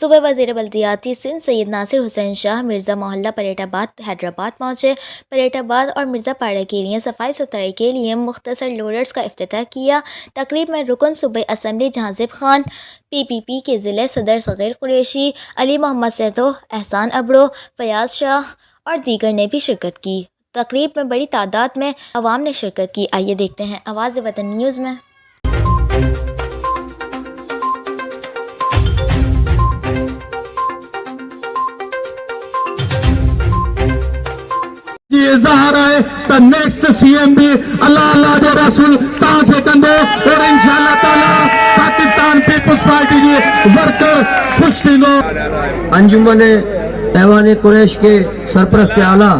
सुबह वज़ीर बल्दियाती सिंध सैयद नासिर हुसैन शाह मिर्ज़ा मोहल्ला परेटाबाद हैदराबाद पहुँचे। परेटाबाद और मिर्ज़ा पाड़ा के लिए सफाई सुथराई के लिए मुख्तसर लोडर्स का इफ्तिताह किया। तकरीब में रुकन सूबाई असम्बली जहाज़िब खान, PPP के ज़िले सदर सग़ीर कुरैशी, अली मोहम्मद सैतो, एहसान अबड़ो, फयाज शाह और दीगर ने भी शिरकत की। तकरीब में बड़ी तादाद में अवाम ने शिरकत की। आइए देखते हैं आवाज़ वतन न्यूज़ में। ज़हरा द नेक्स्ट CM भी अल्लाह अल्लाह दे रसूल ताके कंदे और इंशाअल्लाह ताला पाकिस्तान पीपल्स पार्टी के वर्कर खुश थींदो। अंजुमन ऐवान कुरैश के सरपरस्त आला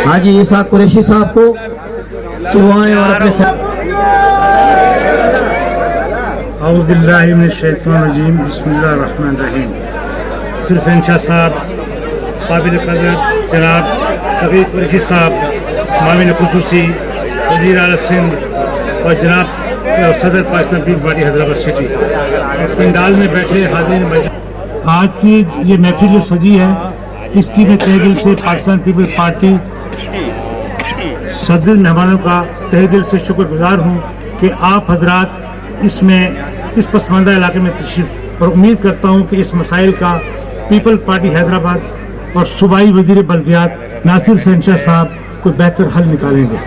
हाजी ईसा कुरैशी साहब को दुआएं और अपने औज़ु बिल्लाहि मिनश शैतानिर रजीम बिस्मिल्लाहिर रहमानिर रहीम। सिर्फ इंशा साहब, काबिल कदर जनाब सग़ीर कुरैशी साहब, मामिन खुसूसी वज़ीर आला सिंध और जनाब सदर पाकिस्तान पीपल्स पार्टी हैदराबाद सिटी पंडाल में बैठे हाज़रीन, आज की ये महफिल जो सजी है इसकी मैं तहे दिल से पाकिस्तान पीपल्स पार्टी सदर मेहमानों का तहे दिल से शुक्रगुजार हूँ कि आप हजरात इसमें इस पसमानदा इलाके में तशरीफ, और उम्मीद करता हूँ कि इस मसाइल का पीपल्स पार्टी हैदराबाद और सूबाई वज़ीर बल्दियात नासिर हुसैन शाह साहब कोई बेहतर हल निकालेंगे।